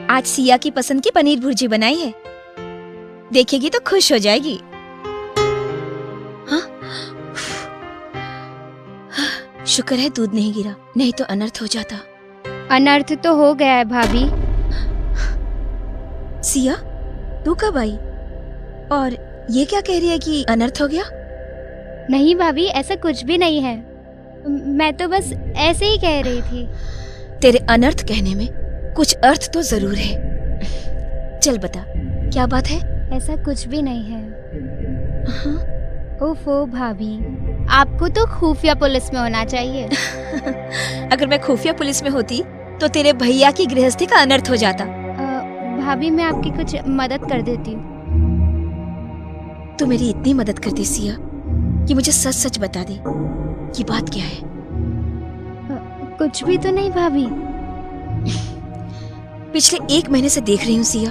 आज सिया की पसंद की पनीर भुर्जी बनाई है, देखेगी तो खुश हो जाएगी। हाँ? शुक्र है दूध नहीं गिरा, नहीं तो अनर्थ हो जाता। अनर्थ तो हो गया है भाभी। सिया, तू कब आई? और ये क्या कह रही है कि अनर्थ हो गया? नहीं भाभी, ऐसा कुछ भी नहीं है। मैं तो बस ऐसे ही कह रही थी। तेरे अनर्थ कहने में कुछ अर्थ तो जरूर है। चल बता, क्या बात है? ऐसा कुछ भी नहीं है। हाँ? ओफो भाभी, आपको तो खुफिया पुलिस में होना चाहिए। अगर मैं खुफिया पुलिस में होती तो तेरे भैया की गृहस्थी का अनर्थ हो जाता। भाभी, मैं आपकी कुछ मदद कर देती हूँ। तू मेरी इतनी मदद करती सिया कि मुझे सच सच बता दे कि बात क्या है। कुछ भी तो नहीं भाभी। पिछले 1 महीने से देख रही हूँ सिया,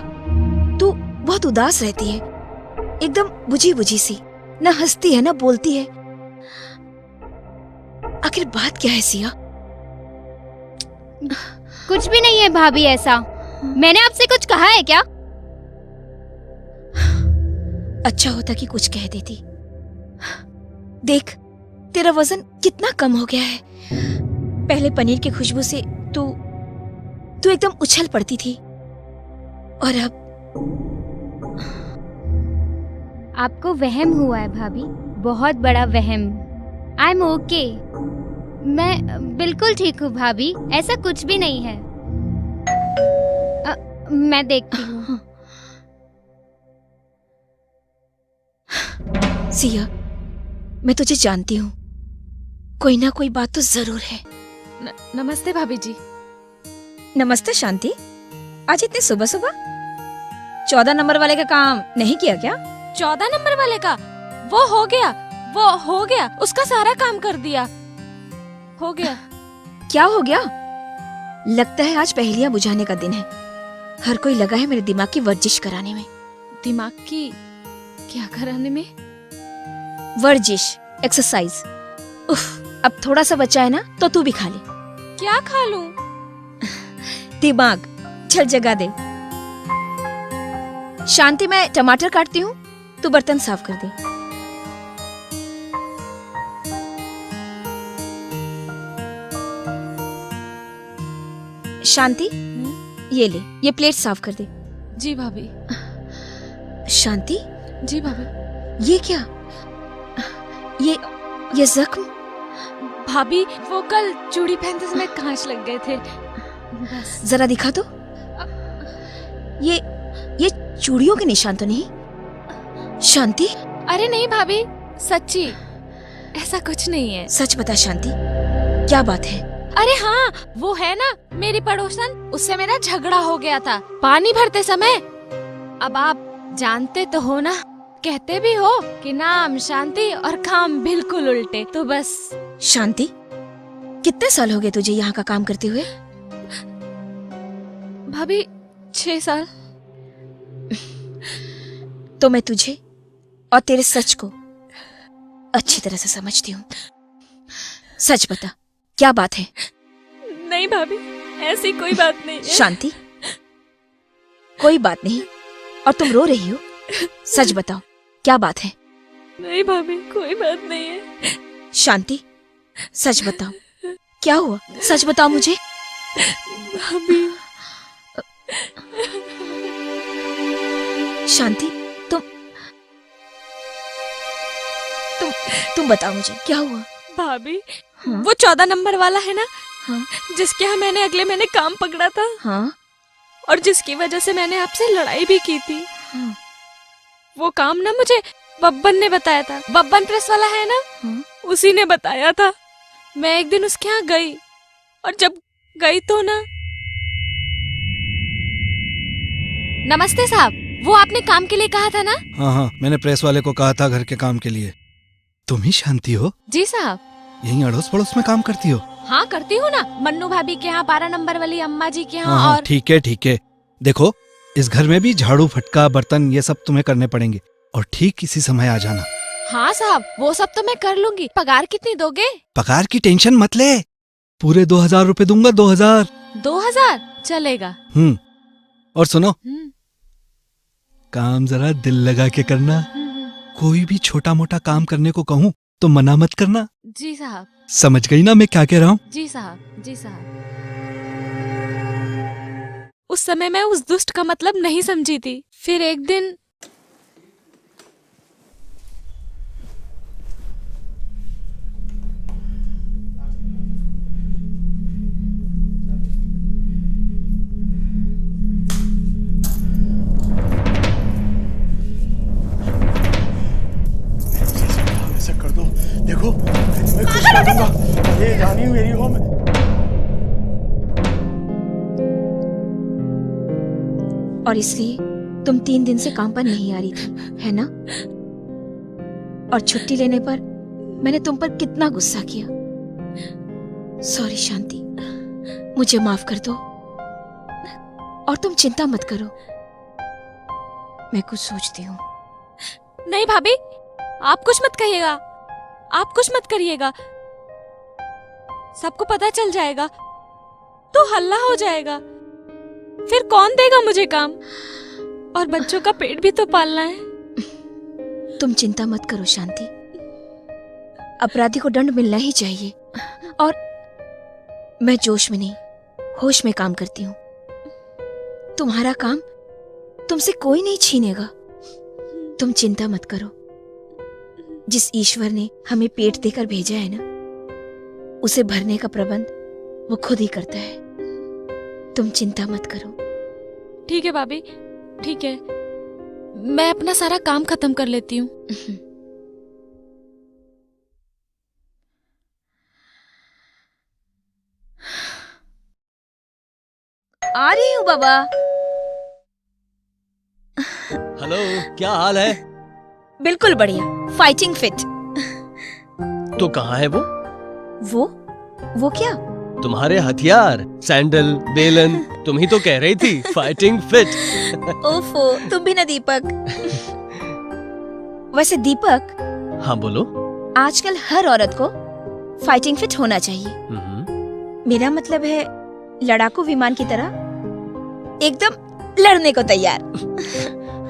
तू बहुत उदास रहती है, एकदम बुझी बुझी सी, ना हंसती है ना बोलती है। आखिर बात क्या है सिया? कुछ भी नहीं है भाभी ऐसा। मैंने आपसे कुछ कहा है क्या? अच्छा होता कि कुछ कह देती। देख, तेरा वजन कितना कम हो गया है। पहले पनीर की खुशबू से तू एकदम उछल पड़ती थी, और अब आपको वहम हुआ है भाभी, बहुत बड़ा वहम। आई एम ओके, मैं बिल्कुल ठीक हूँ भाभी, ऐसा कुछ भी नहीं है। मैं देखती हूँ। सिया, मैं तुझे जानती हूँ, कोई ना कोई बात तो जरूर है। नमस्ते भाभी जी। नमस्ते शांति, आज इतने सुबह सुबह 14 नंबर वाले का काम नहीं किया क्या? 14 नंबर वाले का? वो हो गया, उसका सारा काम कर दिया। हो गया। क्या हो गया? लगता है आज पहेलियां बुझाने का दिन है। हर कोई लगा है मेरे दिमाग की वर्जिश कराने में। दिमाग की क्या कराने में? वर्जिश, एक्सरसाइज। उफ, अब थोड़ा सा बचा है ना, तो तू भी खा ले। क्या खा लूं? दिमाग, चल जगा दे। शांति, मैं टमाटर काटती हूँ, तू बर्तन साफ कर दे। शांति, ये ले, ये प्लेट साफ कर दे। जी भाभी। शांति। जी भाभी। ये क्या? ये जख्म? भाभी, वो कल चूड़ी पहनते समय कांच लग गए थे, बस। जरा दिखा तो। ये चूड़ियों के निशान तो नहीं? शांति। अरे नहीं भाभी, सच्ची ऐसा कुछ नहीं है। सच बता शांति, क्या बात है? अरे हाँ, वो है ना मेरी पड़ोसन, उससे मेरा झगड़ा हो गया था पानी भरते समय। अब आप जानते तो हो ना, कहते भी हो कि नाम शांति और काम बिल्कुल उल्टे, तो बस। शांति, कितने साल हो गए तुझे यहाँ का काम करते हुए? भाभी 6 साल। तो मैं तुझे और तेरे सच को अच्छी तरह से समझती हूँ। सच बता, क्या बात है? नहीं भाभी, ऐसी कोई बात नहीं है। शांति, कोई बात नहीं, और तुम रो रही हो? सच बताओ, क्या बात है? नहीं भाभी, कोई बात नहीं है। शांति, सच बताओ, क्या हुआ? सच बताओ मुझे। भाभी। शांति, तुम बताओ मुझे, क्या हुआ? भाभी, हाँ? वो 14 नंबर वाला है ना, हाँ? जिसके यहाँ मैंने अगले महीने काम पकड़ा था। हाँ? और जिसकी वजह से मैंने आपसे लड़ाई भी की थी। हाँ? वो काम ना मुझे बब्बन ने बताया था। बब्बन प्रेस वाला है ना, हाँ? उसी ने बताया था। मैं एक दिन उसके यहाँ गई, और जब गई तो ना। नमस्ते साहब, वो आपने काम के लिए कहा था ना? हाँ, मैंने प्रेस वाले को कहा था घर के काम के लिए। तुम ही शांति हो? जी साहब। यहीं अड़ोस पड़ोस में काम करती हो? हाँ करती हूँ ना, मन्नू भाभी के यहाँ, 12 नंबर वाली अम्मा जी के यहाँ। हाँ, और ठीक है। देखो, इस घर में भी झाड़ू, फटका, बर्तन ये सब तुम्हें करने पड़ेंगे, और ठीक इसी समय आ जाना। हाँ साहब, वो सब तो मैं कर लूंगी। पगार कितनी दोगे? पगार की टेंशन मत ले, पूरे 2000 रुपए दूंगा। 2000 2000 चलेगा। और सुनो, काम जरा दिल लगा के करना। कोई भी छोटा मोटा काम करने को कहूँ तो मना मत करना। जी साहब। समझ गई ना मैं क्या कह रहा हूँ? जी साहब, जी साहब। उस समय मैं उस दुष्ट का मतलब नहीं समझी थी। फिर एक दिन ऐसा कर दो, देखो मैं कुछ कर दूंगा। अरे रानी मेरी हो। और इसलिए तुम 3 दिन से काम पर नहीं आ रही थी, है ना? और छुट्टी लेने पर मैंने तुम पर कितना गुस्सा किया। सॉरी शांति, मुझे माफ कर दो। और तुम चिंता मत करो, मैं कुछ सोचती हूँ। नहीं भाभी, आप कुछ मत कहिएगा, आप कुछ मत करिएगा। सबको पता चल जाएगा तो हल्ला हो जाएगा। फिर कौन देगा मुझे काम? और बच्चों का पेट भी तो पालना है। तुम चिंता मत करो शांति, अपराधी को दंड मिलना ही चाहिए। और मैं जोश में नहीं, होश में काम करती हूँ। तुम्हारा काम तुमसे कोई नहीं छीनेगा। तुम चिंता मत करो। जिस ईश्वर ने हमें पेट देकर भेजा है ना, उसे भरने का प्रबंध वो खुद ही करता है। तुम चिंता मत करो। ठीक है भाभी, ठीक है। मैं अपना सारा काम खत्म कर लेती हूँ। आ रही हूँ बाबा। हेलो, क्या हाल है? बिल्कुल बढ़िया, फाइटिंग फिट। तो कहाँ है वो? वो क्या? तुम्हारे हथियार, सैंडल, बेलन, तुम ही तो कह रही थी फाइटिंग फिट। ओफो, तुम भी ना दीपक। वैसे दीपक, हाँ बोलो। आजकल हर औरत को फाइटिंग फिट होना चाहिए। मेरा मतलब है लड़ाकू विमान की तरह एकदम लड़ने को तैयार।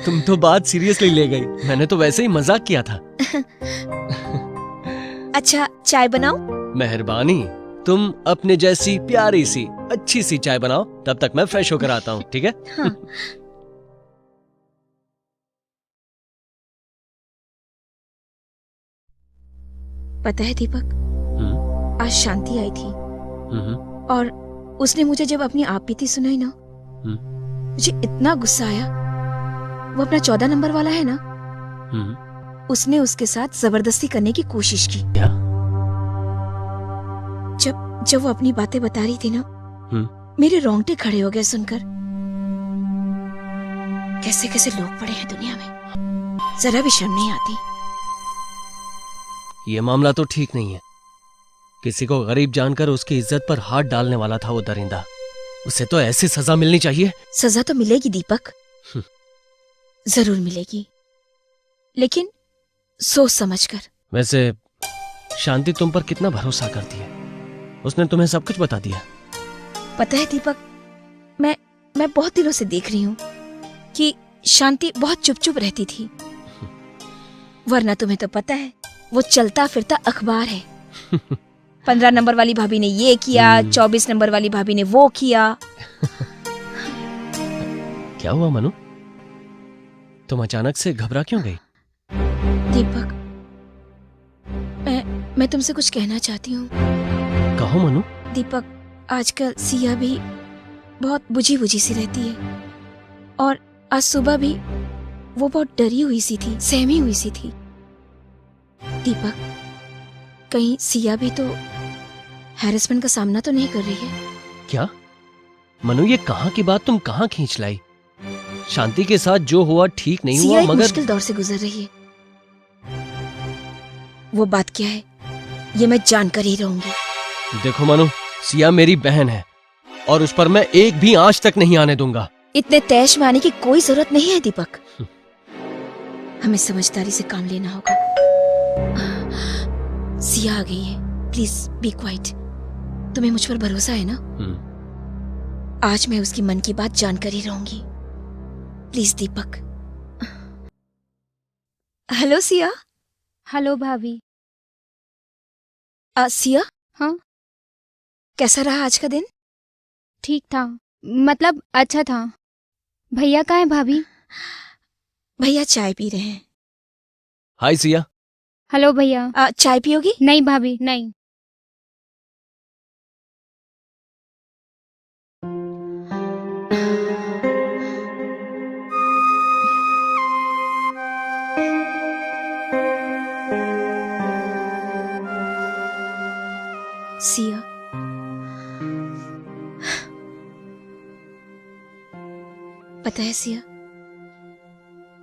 तुम तो बात सीरियसली ले गई। मैंने तो वैसे ही मजाक किया था। अच्छा, चाय बनाओ? मेहरबानी। तुम अपने जैसी प्यारी सी अच्छी सी चाय बनाओ, तब तक मैं फ्रेश होकर आता हूँ, ठीक है? हाँ। पता है दीपक, आज शांति आई थी और उसने मुझे जब अपनी आप बीती सुनाई ना, मुझे इतना गुस्सा आया। वो अपना 14 नंबर वाला है ना, उसने उसके साथ जबरदस्ती करने की कोशिश की। क्या? जब वो अपनी बातें बता रही थी ना, मेरे रोंगटे खड़े हो गए सुनकर। कैसे कैसे लोग पड़े हैं दुनिया में, जरा भी शर्म नहीं आती। ये मामला तो ठीक नहीं है। किसी को गरीब जानकर उसकी इज्जत पर हाथ डालने वाला था वो दरिंदा। उसे तो ऐसी सजा मिलनी चाहिए। सजा तो मिलेगी दीपक, जरूर मिलेगी, लेकिन सोच समझकर। वैसे शांति तुम पर कितना भरोसा करती है? उसने तुम्हें सब कुछ बता दिया। पता है दीपक, मैं बहुत दिनों से देख रही हूँ कि शांति बहुत चुप चुप रहती थी। वरना तुम्हें तो पता है वो चलता फिरता अखबार है। 15 नंबर वाली भाभी ने ये किया, 24 नंबर वाली भाभी ने वो किया। क्या हुआ मनु? तुम अचानक से घबरा क्यों गई? दीपक, मैं तुमसे कुछ कहना चाहती हूँ। कहो मनु। दीपक, आजकल सिया भी बहुत बुझी बुझी सी रहती है और आज सुबह भी वो बहुत डरी हुई सी थी, सहमी हुई सी थी। दीपक, कहीं सिया भी तो हैरेसमेंट का सामना तो नहीं कर रही है? क्या मनु, ये कहाँ की बात तुम कहाँ खींच लाई? शांति के साथ जो हुआ ठीक नहीं हुआ, एक मगर मुश्किल दौर से गुजर रही है। वो बात क्या है ये मैं जानकर ही रहूंगी। देखो मनु, सिया मेरी बहन है और उस पर मैं एक भी आंच तक नहीं आने दूंगा। इतने तैश में आने की कोई जरूरत नहीं है दीपक। हमें समझदारी से काम लेना होगा। सिया आ गई है, प्लीज बी क्वाइट। तुम्हें मुझ पर भरोसा है ना? आज मैं उसकी मन की बात जानकर ही रहूंगी। Please Deepak. Hello Siya. Hello भाभी। सिया। हाँ? कैसा रहा आज का दिन? ठीक था, मतलब अच्छा था। भैया कहाँ है भाभी? भैया चाय पी रहे हैं। हाय सिया। हेलो भैया। चाय पियोगी? नहीं भाभी, नहीं। सिया, पता है सिया,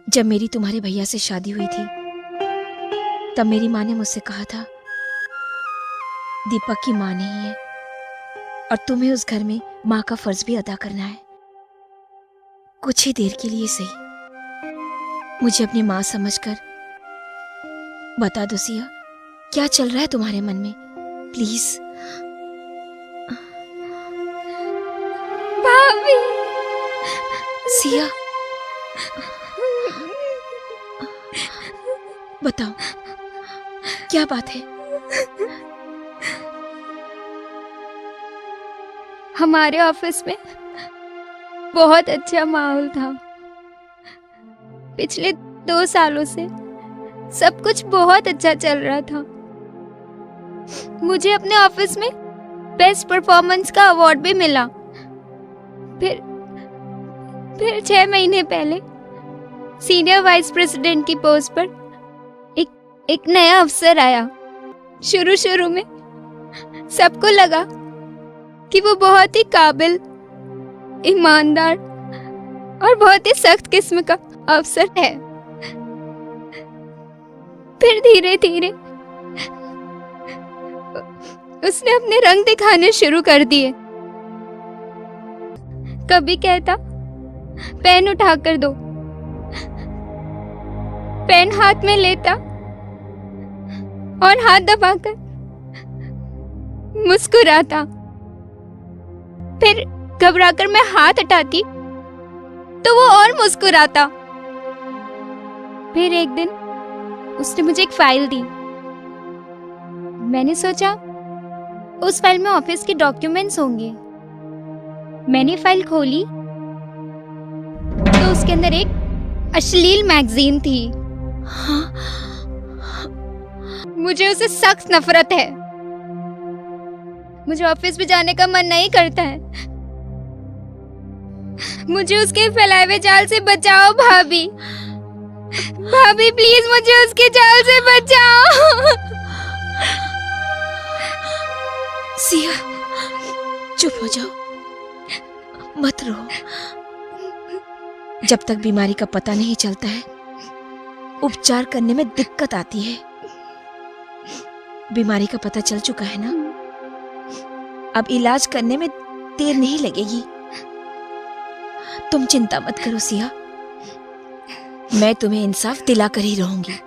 जब मेरी तुम्हारे भैया से शादी हुई थी तब मेरी माँ ने मुझसे कहा था दीपक की माँ नहीं है और तुम्हें उस घर में माँ का फर्ज भी अदा करना है। कुछ ही देर के लिए सही मुझे अपनी माँ समझकर बता दो सिया, क्या चल रहा है तुम्हारे मन में? प्लीज। भाभी। सिया, बताओ क्या बात है? हमारे ऑफिस में बहुत अच्छा माहौल था। पिछले 2 सालों से सब कुछ बहुत अच्छा चल रहा था। मुझे अपने ऑफिस में बेस्ट परफॉर्मेंस का अवार्ड भी मिला। फिर 6 महीने पहले सीनियर वाइस प्रेसिडेंट की पोस्ट पर एक नया अफसर आया। शुरू में सबको लगा कि वो बहुत ही काबिल, ईमानदार और बहुत ही सख्त किस्म का अफसर है। फिर धीरे धीरे उसने अपने रंग दिखाने शुरू कर दिए। कभी कहता पेन उठा कर दो, पेन हाथ में लेता और हाथ दबाकर मुस्कुराता। फिर घबराकर मैं हाथ हटाती तो वो और मुस्कुराता। फिर एक दिन उसने मुझे एक फाइल दी। मैंने सोचा उस फाइल में ऑफिस के डॉक्यूमेंट्स होंगे। मैंने फाइल खोली तो उसके अंदर एक अश्लील मैगजीन थी। मुझे उससे सख्त नफरत है। मुझे ऑफिस में जाने का मन नहीं करता है। मुझे उसके फैलाए हुए जाल से बचाओ भाभी। भाभी प्लीज मुझे उसके जाल से बचाओ। सिया, चुप हो जाओ, मत रो। जब तक बीमारी का पता नहीं चलता है उपचार करने में दिक्कत आती है। बीमारी का पता चल चुका है ना, अब इलाज करने में देर नहीं लगेगी। तुम चिंता मत करो सिया, मैं तुम्हें इंसाफ दिला कर ही रहूंगी।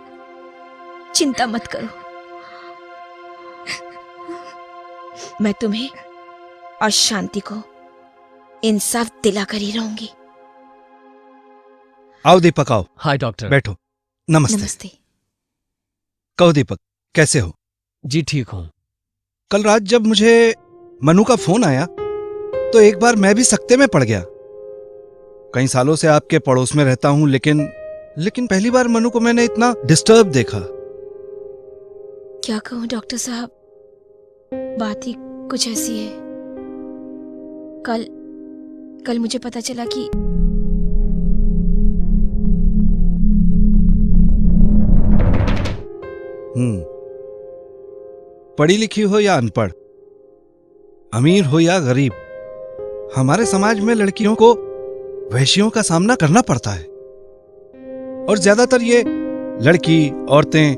चिंता मत करो, मैं तुम्हें और शांति को इंसाफ दिला कर ही रहूंगी। आओ दीपक, आओ। हाय डॉक्टर। बैठो। नमस्ते। नमस्ते। कहो दीपक, कैसे हो? जी ठीक हूँ। कल रात जब मुझे मनु का फोन आया तो एक बार मैं भी सकते में पड़ गया। कई सालों से आपके पड़ोस में रहता हूं, लेकिन पहली बार मनु को मैंने इतना डिस्टर्ब देखा। क्या कहूं डॉक्टर साहब, बात ही कुछ ऐसी है। कल मुझे पता चला कि पढ़ी लिखी हो या अनपढ़, अमीर हो या गरीब, हमारे समाज में लड़कियों को वैश्यों का सामना करना पड़ता है। और ज्यादातर ये लड़की, औरतें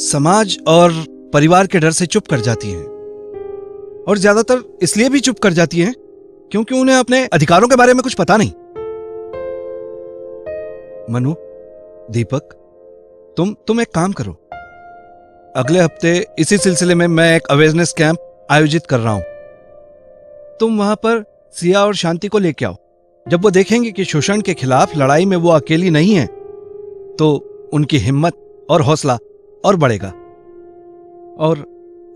समाज और परिवार के डर से चुप कर जाती हैं। और ज्यादातर इसलिए भी चुप कर जाती हैं क्योंकि उन्हें अपने अधिकारों के बारे में कुछ पता नहीं। मनु, दीपक, तुम एक काम करो। अगले हफ्ते इसी सिलसिले में मैं एक अवेयरनेस कैंप आयोजित कर रहा हूं। तुम वहां पर सिया और शांति को लेके आओ जब वो देखेंगे कि शोषण के खिलाफ लड़ाई में वो अकेली नहीं है, तो उनकी हिम्मत और हौसला और बढ़ेगा। और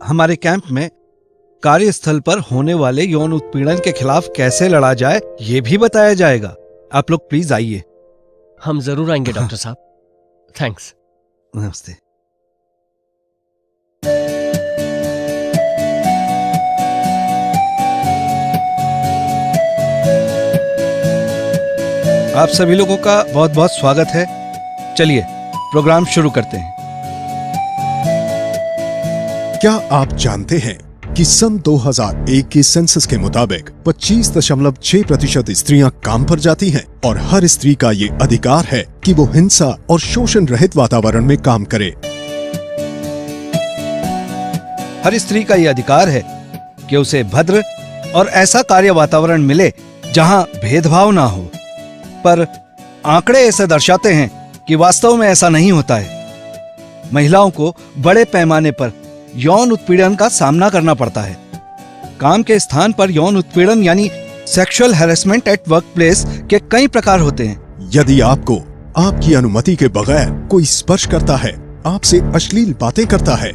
हमारे कैंप में कार्यस्थल पर होने वाले यौन उत्पीड़न के खिलाफ कैसे लड़ा जाए ये भी बताया जाएगा। आप लोग प्लीज आइए। हम जरूर आएंगे डॉक्टर साहब। थैंक्स। नमस्ते। आप सभी लोगों का बहुत बहुत स्वागत है। चलिए प्रोग्राम शुरू करते हैं। क्या आप जानते हैं कि सन 2001 के सेंसस के मुताबिक 25.6% स्त्रियां काम पर जाती हैं और हर स्त्री का ये अधिकार है कि वो हिंसा और शोषण रहित वातावरण में काम करे। हर स्त्री का यह अधिकार है कि उसे भद्र और ऐसा कार्य वातावरण मिले जहां भेदभाव ना हो। पर आंकड़े ऐसे दर्शाते हैं कि वास्तव में ऐसा नहीं होता है। महिलाओं को बड़े पैमाने पर यौन उत्पीड़न का सामना करना पड़ता है। काम के स्थान पर यौन उत्पीड़न यानी sexual harassment at work place के कई प्रकार होते हैं। यदि आपको आपकी अनुमति के बगैर कोई स्पर्श करता है, आपसे अश्लील बातें करता है,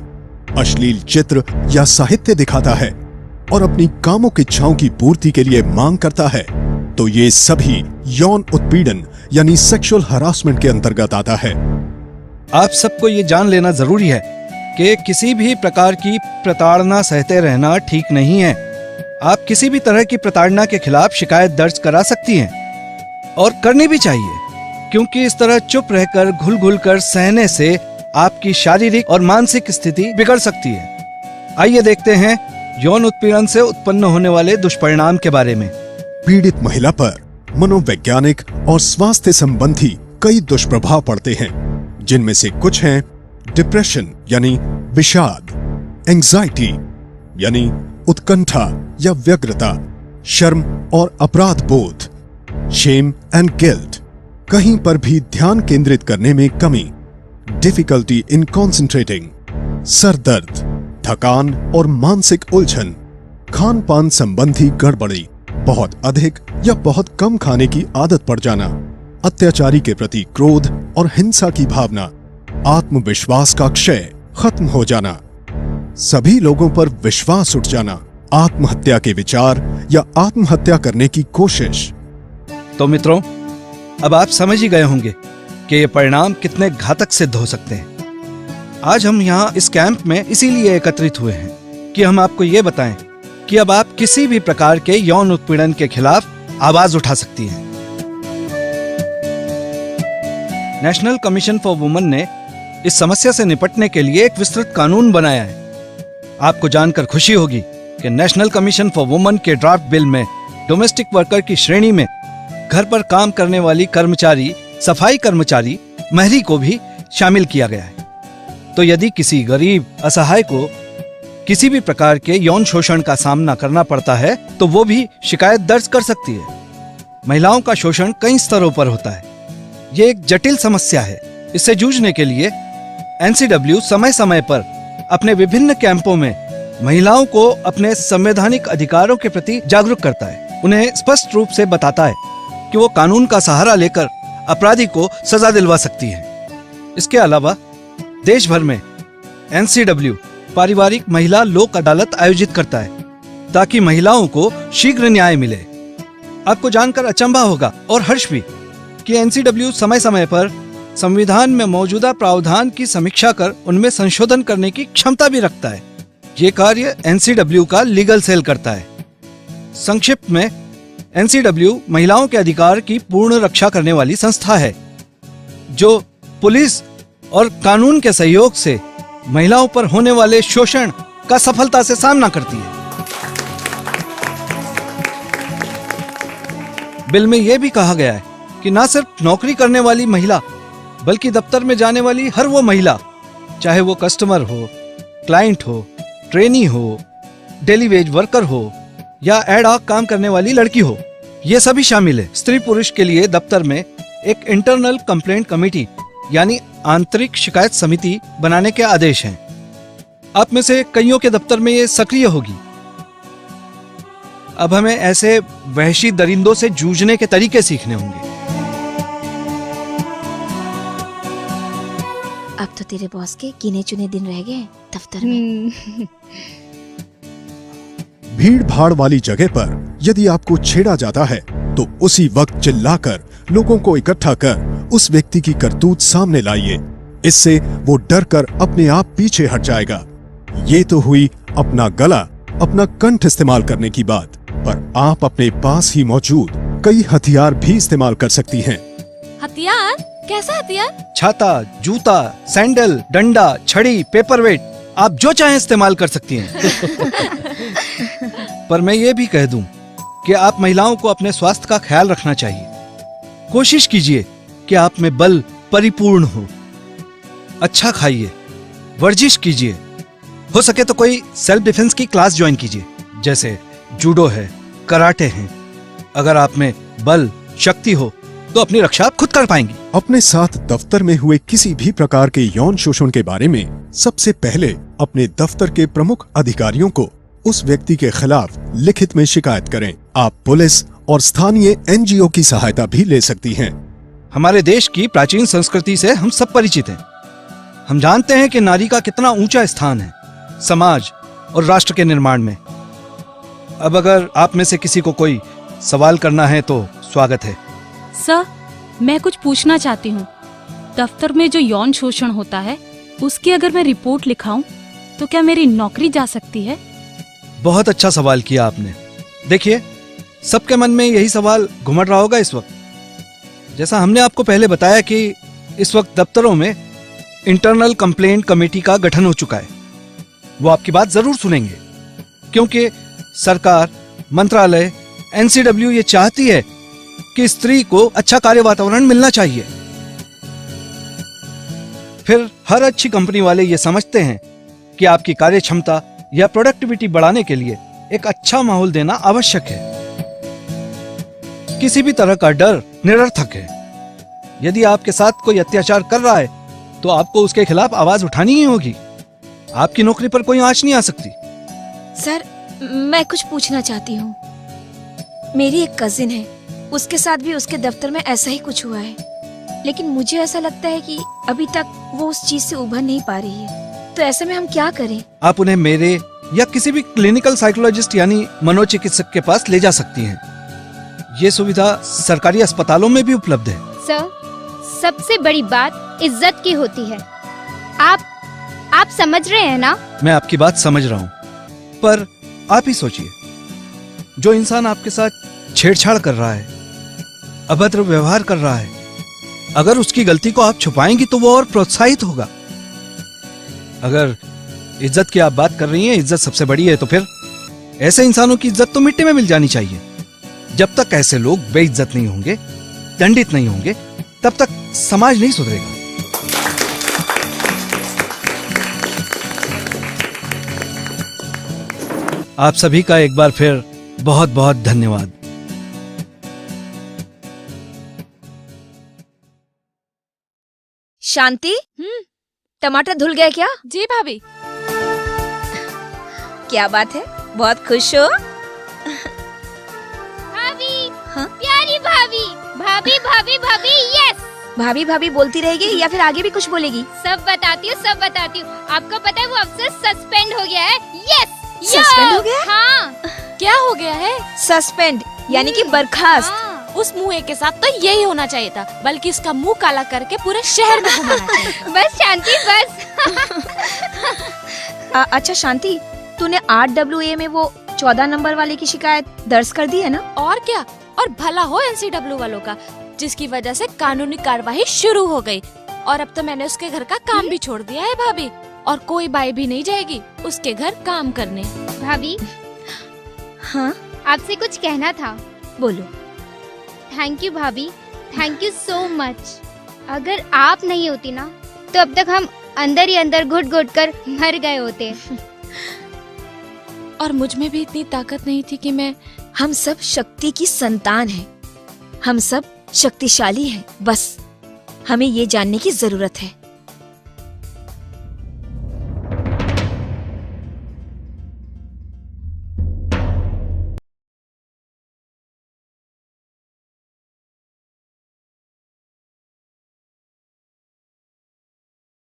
अश्लील चित्र या साहित्य दिखाता है और अपनी कामुक इच्छाओं की पूर्ति के लिए मांग करता है, तो ये सभी यौन उत्पीड़न यानी सेक्सुअल हरासमेंट के अंतर्गत आता है। आप सबको ये जान लेना जरूरी है कि किसी भी प्रकार की प्रताड़ना सहते रहना ठीक नहीं है। आप किसी भी तरह की प्रताड़ना के खिलाफ शिकायत दर्ज करा सकती हैं और करनी भी चाहिए, क्योंकि इस तरह चुप रहकर घुल घुल कर सहने से आपकी शारीरिक और मानसिक स्थिति बिगड़ सकती है। आइए देखते हैं यौन उत्पीड़न से उत्पन्न होने वाले दुष्परिणाम के बारे में। पीड़ित महिला पर मनोवैज्ञानिक और स्वास्थ्य संबंधी कई दुष्प्रभाव पड़ते हैं, जिनमें से कुछ हैं डिप्रेशन यानी विषाद, एंजाइटी यानी उत्कंठा या व्यग्रता, शर्म और अपराध बोध, शेम एंड गिल्ट, कहीं पर भी ध्यान केंद्रित करने में कमी, डिफिकल्टी इन कॉन्सेंट्रेटिंग, सर दर्द, थकान और मानसिक उलझन, खान पान संबंधी गड़बड़ी, बहुत अधिक या बहुत कम खाने की आदत पड़ जाना, अत्याचारी के प्रति क्रोध और हिंसा की भावना, आत्मविश्वास का क्षय, खत्म हो जाना, सभी लोगों पर विश्वास उठ जाना, आत्महत्या के विचार या आत्महत्या करने की कोशिश। तो मित्रों, अब आप समझ ही गए होंगे कि ये परिणाम कितने घातक सिद्ध हो सकते हैं। आज हम यहाँ इस कैंप में इसीलिए एकत्रित हुए हैं कि हम आपको ये बताएं कि अब आप किसी भी प्रकार के यौन उत्पीड़न के खिलाफ आवाज उठा सकती हैं। नेशनल कमीशन फॉर वुमेन ने इस समस्या से निपटने के लिए एक विस्तृत कानून बनाया है। आपको जानकर खुशी होगी कि नेशनल कमीशन फॉर वुमेन के ड्राफ्ट बिल में डोमेस्टिक वर्कर की श्रेणी में घर पर काम करने वाली कर्मचारी, सफाई कर्मचारी, महरी को भी शामिल किया गया है। तो यदि किसी गरीब असहाय को किसी भी प्रकार के यौन शोषण का सामना करना पड़ता है तो वो भी शिकायत दर्ज कर सकती है। महिलाओं का शोषण कई स्तरों पर होता है। ये एक जटिल समस्या है। इससे जूझने के लिए एनसीडब्ल्यू समय समय पर अपने विभिन्न कैंपों में महिलाओं को अपने संवैधानिक अधिकारों के प्रति जागरूक करता है। उन्हें स्पष्ट रूप से बताता है कि वो कानून का सहारा लेकर अपराधी को सजा दिलवा सकती है। इसके अलावा देश भर में एनसीडब्ल्यू पारिवारिक महिला लोक अदालत आयोजित करता है ताकि महिलाओं को शीघ्र न्याय मिले। आपको जानकर अचंभा होगा और हर्ष भी कि एनसीडब्ल्यू समय समय पर संविधान में मौजूदा प्रावधान की समीक्षा कर उनमें संशोधन करने की क्षमता भी रखता है। ये कार्य एनसीडब्ल्यू का लीगल सेल करता है। संक्षिप्त में, एनसीडब्ल्यू महिलाओं के अधिकार की पूर्ण रक्षा करने वाली संस्था है जो पुलिस और कानून के सहयोग से महिलाओं पर होने वाले शोषण का सफलता से सामना करती है। बिल में यह भी कहा गया है कि न सिर्फ नौकरी करने वाली महिला बल्कि दफ्तर में जाने वाली हर वो महिला, चाहे वो कस्टमर हो, क्लाइंट हो, ट्रेनी हो, डेली वेज वर्कर हो या एड हॉक काम करने वाली लड़की हो, ये सभी शामिल है। स्त्री पुरुष के लिए दफ्तर में एक इंटरनल कंप्लेंट कमेटी यानी आंतरिक शिकायत समिति बनाने के आदेश हैं। आप में से कईयों के दफ्तर में ये सक्रिय होगी। अब हमें ऐसे वहशी दरिंदों से जूझने के तरीके सीखने होंगे। अब तो तेरे बॉस के गिने चुने दिन रह गए दफ्तर में। भीड़ भाड़ वाली जगह पर यदि आपको छेड़ा जाता है तो उसी वक्त चिल्लाकर लोगों को इकट्ठा कर उस व्यक्ति की करतूत सामने लाइए। इससे वो डर कर अपने आप पीछे हट जाएगा। ये तो हुई अपना गला, अपना कंठ इस्तेमाल करने की बात, पर आप अपने पास ही मौजूद कई हथियार भी इस्तेमाल कर सकती हैं। हथियार? कैसा हथियार? छाता, जूता, सैंडल, डंडा, छड़ी, पेपरवेट, आप जो चाहें इस्तेमाल कर सकती हैं। पर मैं ये भी कह दूं कि आप महिलाओं को अपने स्वास्थ्य का ख्याल रखना चाहिए। कोशिश कीजिए कि आप में बल परिपूर्ण हो। अच्छा खाइए, वर्जिश कीजिए, हो सके तो कोई सेल्फ डिफेंस की क्लास ज्वाइन कीजिए, जैसे जूडो है, कराटे हैं। अगर आप में बल, शक्ति हो तो अपनी रक्षा आप खुद कर पाएंगी। अपने साथ दफ्तर में हुए किसी भी प्रकार के यौन शोषण के बारे में सबसे पहले अपने दफ्तर के प्रमुख अधिकारियों को उस व्यक्ति के खिलाफ लिखित में शिकायत करें। आप पुलिस और स्थानीय एनजीओ की सहायता भी ले सकती हैं। हमारे देश की प्राचीन संस्कृति से हम सब परिचित हैं। हम जानते हैं कि नारी का कितना ऊंचा स्थान है समाज और राष्ट्र के निर्माण में। अब अगर आप में से किसी को कोई सवाल करना है तो स्वागत है। सर, मैं कुछ पूछना चाहती हूँ। दफ्तर में जो यौन शोषण होता है उसकी अगर मैं रिपोर्ट लिखाऊं तो क्या मेरी नौकरी जा सकती है? बहुत अच्छा सवाल किया आपने। देखिए, सबके मन में यही सवाल घुमड़ रहा होगा इस वक्त। जैसा हमने आपको पहले बताया कि इस वक्त दफ्तरों में इंटरनल कंप्लेंट कमेटी का गठन हो चुका है। वो आपकी बात जरूर सुनेंगे, क्योंकि सरकार, मंत्रालय, एनसीडब्ल्यू ये चाहती है कि स्त्री को अच्छा कार्य वातावरण मिलना चाहिए। फिर हर अच्छी कंपनी वाले ये समझते हैं कि आपकी कार्य क्षमता या प्रोडक्टिविटी बढ़ाने के लिए एक अच्छा माहौल देना आवश्यक है। किसी भी तरह का डर निरर्थक है। यदि आपके साथ कोई अत्याचार कर रहा है तो आपको उसके खिलाफ आवाज उठानी ही होगी। आपकी नौकरी पर कोई आंच नहीं आ सकती। सर, मैं कुछ पूछना चाहती हूँ। मेरी एक कजिन है, उसके साथ भी उसके दफ्तर में ऐसा ही कुछ हुआ है, लेकिन मुझे ऐसा लगता है कि अभी तक वो उस चीज से उभर नहीं पा रही है। तो ऐसे में हम क्या करें? आप उन्हें मेरे या किसी भी क्लिनिकल साइकोलॉजिस्ट यानी मनोचिकित्सक के पास ले जा सकती हैं। ये सुविधा सरकारी अस्पतालों में भी उपलब्ध है। सर, सबसे बड़ी बात इज्जत की होती है। आप समझ रहे हैं ना? मैं आपकी बात समझ रहा हूँ, पर आप ही सोचिए, जो इंसान आपके साथ छेड़छाड़ कर रहा है, अभद्र व्यवहार कर रहा है, अगर उसकी गलती को आप छुपाएंगी तो वो और प्रोत्साहित होगा। अगर इज्जत की आप बात कर रही हैं, इज्जत सबसे बड़ी है, तो फिर ऐसे इंसानों की इज्जत तो मिट्टी में मिल जानी चाहिए। जब तक ऐसे लोग बेइज्जत नहीं होंगे, दंडित नहीं होंगे, तब तक समाज नहीं सुधरेगा। आप सभी का एक बार फिर बहुत बहुत धन्यवाद। शांति, टमाटर धुल गए क्या? जी भाभी। क्या बात है, बहुत खुश हो? भाभी, हाँ? प्यारी भाभी, भाभी भाभी भाभी, यस। भाभी भाभी बोलती रहेगी या फिर आगे भी कुछ बोलेगी? सब बताती हूँ, सब बताती हूँ। आपको पता है वो अफसर सस्पेंड हो गया है? यस। सस्पेंड हो गया? हाँ। क्या हो गया है? सस्पेंड यानी कि बर्खास्त। हाँ। उस मुंह के साथ तो यही होना चाहिए था, बल्कि इसका मुंह काला करके पूरे शहर में घुमाना चाहिए था। बस शांति, बस। अच्छा शांति, तूने 8WA में वो 14 नंबर वाले की शिकायत दर्ज कर दी है ना? और क्या, और भला हो एनसीडब्ल्यू वालों का, जिसकी वजह से कानूनी कार्रवाई शुरू हो गई। और अब तो मैंने उसके घर का काम भी छोड़ दिया है भाभी, और कोई बाई भी नहीं जाएगी उसके घर काम करने। भाभी, हाँ आपसे कुछ कहना था। बोलो। थैंक यू भाभी, थैंक यू सो मच। अगर आप नहीं होती ना तो अब तक हम अंदर ही अंदर घुट घुट कर मर गए होते। और मुझ में भी इतनी ताकत नहीं थी कि मैं। हम सब शक्ति की संतान हैं, हम सब शक्तिशाली हैं, बस हमें ये जानने की जरूरत है।